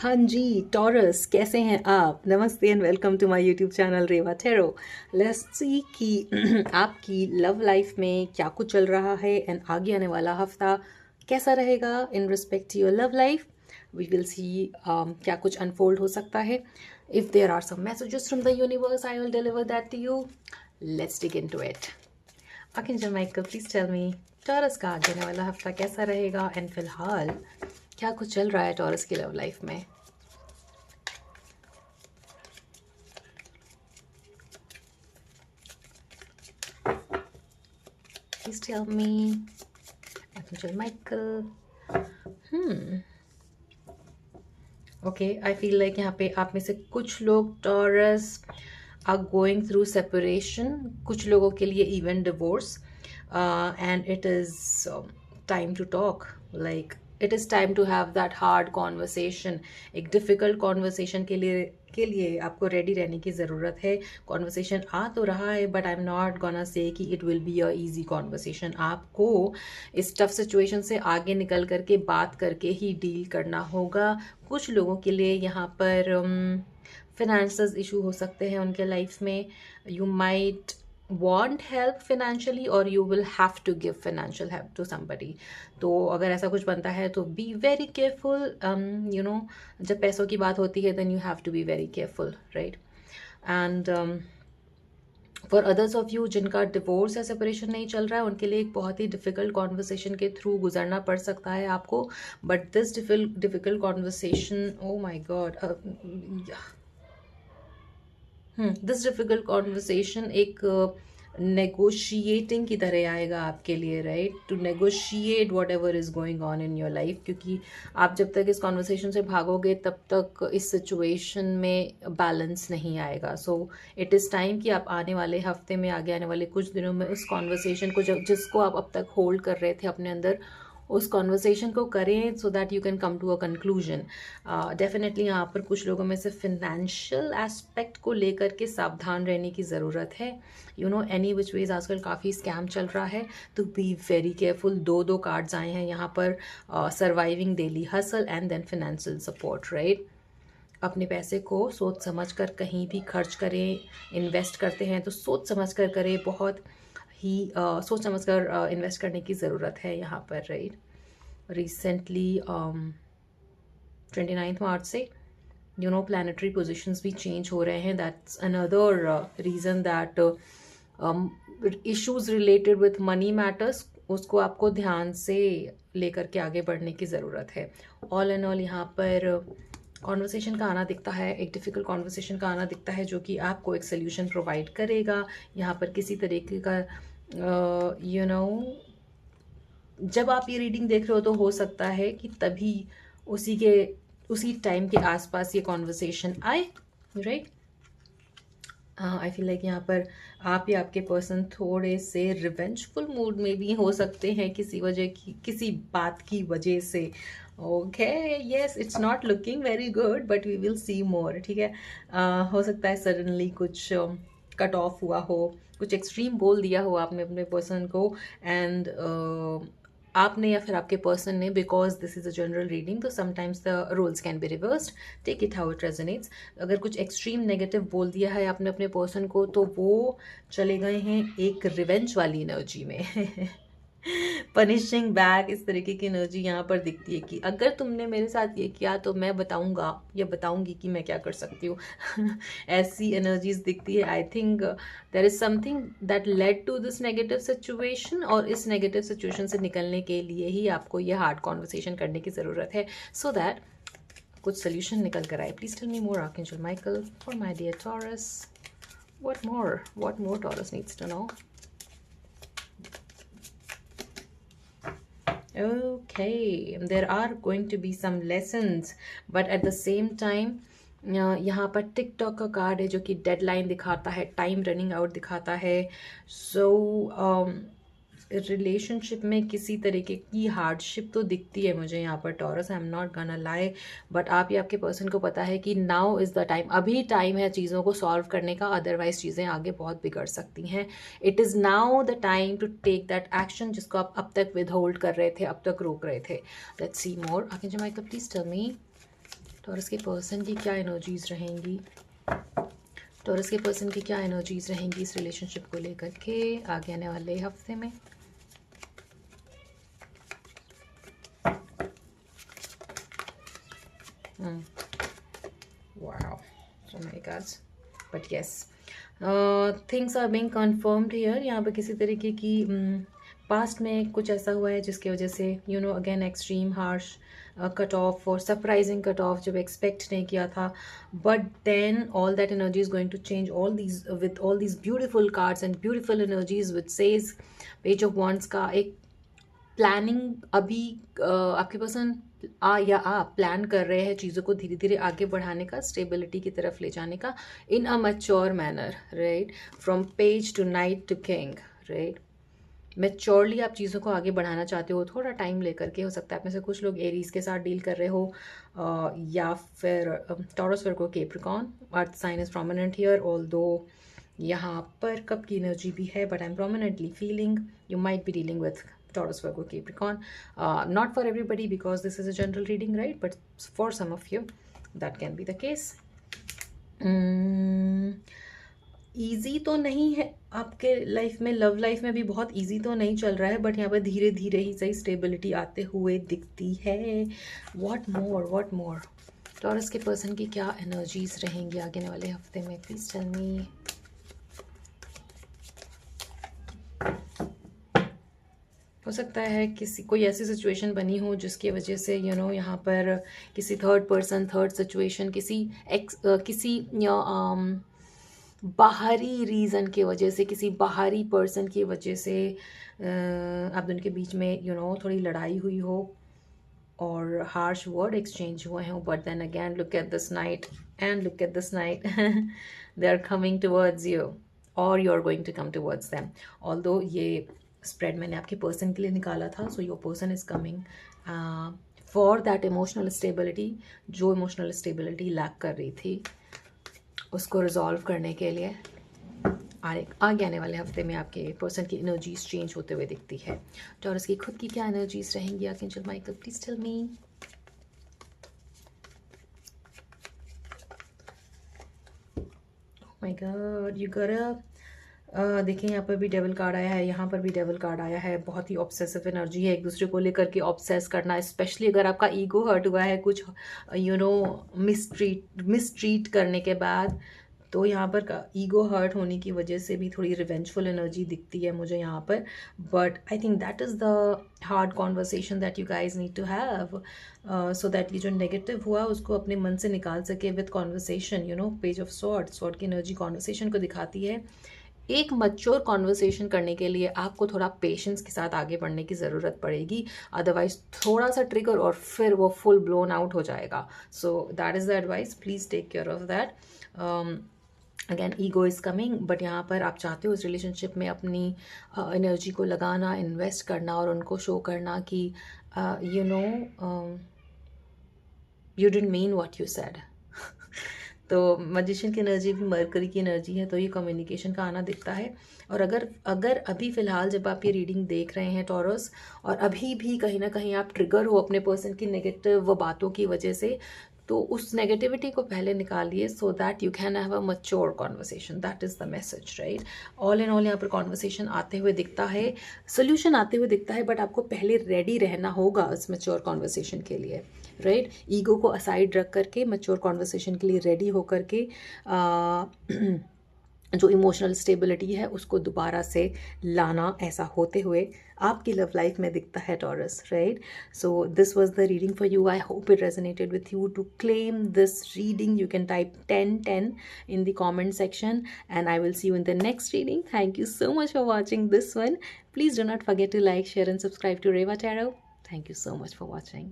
हाँ जी, टॉरस कैसे हैं आप? नमस्ते and welcome to my YouTube channel Reva tarot. Let's see कि आपकी लव लाइफ में क्या कुछ चल रहा है एंड आगे आने वाला हफ्ता कैसा रहेगा in respect to your love life. We will see क्या कुछ अनफोल्ड हो सकता है। If there are some messages from the universe I will deliver that to you. Let's dig into it. Archangel Michael please tell me Taurus का आगे आने वाला हफ्ता कैसा रहेगा एंड फिलहाल क्या कुछ चल रहा है टॉरस की लव लाइफ में। Please tell me, Archangel Michael. Okay, I feel like यहाँ पे आप में से कुछ लोग Taurus are going through separation, कुछ लोगों के लिए even divorce, and it is time to talk, like it is time to have that hard conversation. एक डिफ़िकल्ट कॉन्वर्सेशन के लिए आपको रेडी रहने की ज़रूरत है। कॉन्वर्सेशन आ तो रहा है but I am not gonna say कि it will be a easy conversation. आपको इस टफ सिचुएशन से आगे निकल करके बात करके ही डील करना होगा। कुछ लोगों के लिए यहाँ पर फिनेंसेस इशू हो सकते हैं उनके लाइफ में। You might want help financially or you will have to give financial help to somebody। तो अगर ऐसा कुछ बनता है तो be very careful। जब पैसों की बात होती है then you have to be very careful, right? And for others of you जिनका डिवोर्स या सेपरेशन नहीं चल रहा है, उनके लिए एक बहुत ही डिफ़िकल्ट कॉन्वर्सेशन के थ्रू गुजरना पड़ सकता है आपको। But this difficult conversation, oh my god, this difficult conversation एक नेगोशिएटिंग की तरह आएगा आपके लिए, right? To negotiate whatever is going on in your life, क्योंकि आप जब तक इस कॉन्वर्सेशन से भागोगे तब तक इस सिचुएशन में बैलेंस नहीं आएगा। सो इट इज़ टाइम कि आप आने वाले हफ्ते में, आगे आने वाले कुछ दिनों में उस कॉन्वर्सेशन को जिसको आप अब तक होल्ड कर रहे थे अपने अंदर, उस कॉन्वर्सेशन को करें so that you can come to a conclusion. Definitely यहाँ पर कुछ लोगों में से फिनेंशियल एस्पेक्ट को लेकर के सावधान रहने की ज़रूरत है। एनी विच वेज आजकल काफ़ी स्कैम चल रहा है, तो बी वेरी केयरफुल। दो कार्ड्स आए हैं यहाँ पर, surviving daily hustle and then financial support, right? अपने पैसे को सोच समझ कर कहीं भी खर्च करें। इन्वेस्ट करते हैं तो सोच समझ कर करें, बहुत ही सोच समझ कर इन्वेस्ट करने की ज़रूरत है यहाँ पर, राइट? रिसेंटली 29 मार्च से प्लानिटरी पोजिशंस भी चेंज हो रहे हैं। That's another reason that issues related with money matters, उसको आपको ध्यान से लेकर के आगे बढ़ने की ज़रूरत है। ऑल एंड ऑल यहाँ पर कॉन्वर्सेशन का आना दिखता है, एक डिफ़िकल्ट कॉन्वर्सेशन का आना दिखता है जो कि आपको एक सोल्यूशन प्रोवाइड करेगा। यहाँ पर किसी तरीके का जब आप ये रीडिंग देख रहे हो तो हो सकता है कि तभी उसी टाइम के आसपास ये कॉन्वर्सेशन आए, राइट? आई फील लाइक यहाँ पर आप या आपके पर्सन थोड़े से रिवेंजफुल मूड में भी हो सकते हैं किसी बात की वजह से। Okay, yes, it's not looking very good but we will see more, ठीक है? हो सकता है सडनली कुछ कट ऑफ हुआ हो, कुछ एक्सट्रीम बोल दिया हो आपने अपने पर्सन को, एंड आपने या फिर आपके पर्सन ने, because this is a general reading तो sometimes the roles can be reversed, take it how it resonates. अगर कुछ एक्सट्रीम नेगेटिव बोल दिया है आपने अपने पर्सन को तो वो चले गए हैं एक रिवेंज वाली एनर्जी में। पनिशिंग बैक, इस तरीके की एनर्जी यहाँ पर दिखती है कि अगर तुमने मेरे साथ ये किया तो मैं बताऊंगा या बताऊंगी कि मैं क्या कर सकती हूँ। ऐसी एनर्जीज दिखती है। I think there is something that led to this negative situation, और इस नेगेटिव सिचुएशन से निकलने के लिए ही आपको ये हार्ड कॉन्वर्सेशन करने की ज़रूरत है, सो दैट कुछ सोल्यूशन निकल कर आए। Please tell me more archangel Michael for my dear Taurus. What more Taurus needs to know? Okay, there are going to be some lessons, but at the same time यहाँ पर TikTok का card है जो कि deadline दिखाता है, time running out दिखाता है। सो रिलेशनशिप में किसी तरीके की हार्डशिप तो दिखती है मुझे यहाँ पर taurus, I am not gonna lie. But आप या आपके पर्सन को पता है कि नाउ इज़ द टाइम, अभी टाइम है चीज़ों को सॉल्व करने का, अदरवाइज चीज़ें आगे बहुत बिगड़ सकती हैं। It is now the time to take that action जिसको आप अब तक विद होल्ड कर रहे थे, अब तक रोक रहे थे। Let's see more. Archangel Michael please tell me Taurus के पर्सन की क्या एनर्जीज रहेंगी, टॉरस के पर्सन की क्या एनर्जीज रहेंगी इस रिलेशनशिप को लेकर के आगे आने वाले हफ्ते में। Wow, so many cards, but yes, things are being confirmed here। यहाँ पर किसी तरीके की पास्ट में कुछ ऐसा हुआ है जिसकी वजह से you know again extreme harsh cut off और सरप्राइजिंग कट ऑफ जब एक्सपेक्ट नहीं किया था, but then all that energy is going to change all these with all these beautiful cards and beautiful energies with sage page of wands का एक planning अभी आपके person आप प्लान कर रहे हैं चीज़ों को धीरे धीरे आगे बढ़ाने का, स्टेबिलिटी की तरफ ले जाने का in a mature manner, right, from page to knight to king, right. Maturely आप चीज़ों को आगे बढ़ाना चाहते हो, थोड़ा टाइम लेकर के। हो सकता है आप में से कुछ लोग एरीज के साथ डील कर रहे हो या फिर Taurus, Virgo, Capricorn. Earth sign is prominent here, although यहाँ पर कप की एनर्जी भी है, but I am prominently feeling you might be dealing with Taurus, Virgo, Capricorn. Not for everybody because this is a general reading, right? But for some of you, that can be the case. Easy तो नहीं है आपके life में, love life में भी बहुत easy तो नहीं चल रहा है, बट यहाँ पर धीरे धीरे ही सही स्टेबिलिटी आते हुए दिखती है। व्हाट मोर टॉरस के पर्सन की क्या एनर्जीज रहेंगी आगे वाले हफ्ते में, प्लीज टेल मी। हो सकता है किसी कोई ऐसी सिचुएशन बनी हो जिसकी वजह से यू नो यहाँ पर किसी थर्ड पर्सन, थर्ड सिचुएशन, किसी बाहरी रीज़न की वजह से, किसी बाहरी पर्सन की वजह से आप दोनों के बीच में यू नो थोड़ी लड़ाई हुई हो और हार्श वर्ड एक्सचेंज हुए हैं, but then again look at this knight and look at this knight, they are coming towards you और you are going to come towards them. Although ये स्प्रेड मैंने आपके पर्सन के लिए निकाला था, so your person is coming for that emotional stability, जो emotional stability lack कर रही थी उसको रिजॉल्व करने के लिए आगे आने वाले हफ्ते में आपके पर्सन की एनर्जीज चेंज होते हुए दिखती है। टॉरस की खुद की क्या एनर्जीज रहेंगी archangel Michael, please tell me. My god, you got देखिए यहाँ पर भी डेविल कार्ड आया है, यहाँ पर भी डेविल कार्ड आया है। बहुत ही ऑब्सेसिव एनर्जी है, एक दूसरे को लेकर के ऑब्सेस करना, स्पेशली अगर आपका ईगो हर्ट हुआ है कुछ यू नो मिसट्रीट करने के बाद, तो यहाँ पर ईगो हर्ट होने की वजह से भी थोड़ी रिवेंजफुल एनर्जी दिखती है मुझे यहाँ पर। But I think that is the hard conversation that you guys need to have, so that ये जो नेगेटिव हुआ उसको अपने मन से निकाल सके with conversation. You know page of sword की एनर्जी कॉन्वर्सेशन को दिखाती है। एक मैच्योर कॉन्वर्सेशन करने के लिए आपको थोड़ा पेशेंस के साथ आगे बढ़ने की ज़रूरत पड़ेगी, अदरवाइज थोड़ा सा ट्रिगर और फिर वो फुल ब्लोन आउट हो जाएगा। So that is the advice, please take care of that. Again ego is coming, but यहाँ पर आप चाहते हो इस रिलेशनशिप में अपनी एनर्जी को लगाना, इन्वेस्ट करना और उनको शो करना कि you know you didn't mean what you said. तो मैजिशियन की एनर्जी भी मरकरी की एनर्जी है, तो ये कम्युनिकेशन का आना दिखता है। और अगर अभी फ़िलहाल जब आप ये रीडिंग देख रहे हैं टॉरस, और अभी भी कहीं ना कहीं आप ट्रिगर हो अपने पर्सन की नेगेटिव बातों की वजह से, तो उस नेगेटिविटी को पहले निकालिए सो that you can have a mature conversation. That is the message, right. All in all यहाँ पर कॉन्वर्सेशन आते हुए दिखता है, सोल्यूशन आते हुए दिखता है, बट आपको पहले रेडी रहना होगा इस मैच्योर कॉन्वर्सेशन के लिए, राइट। ईगो को असाइड रख करके मैच्योर कॉन्वर्सेशन के लिए रेडी होकर के जो इमोशनल स्टेबिलिटी है उसको दोबारा से लाना, ऐसा होते हुए आपकी लव लाइफ में दिखता है Taurus, right. So this was the reading for you. I hope it resonated with you. To claim this reading you can type 1010 in the comment section, and I will see you in the next reading. Thank you so much for watching this one. Please do not forget to like, share and subscribe to Reva Tarot. Thank you so much for watching.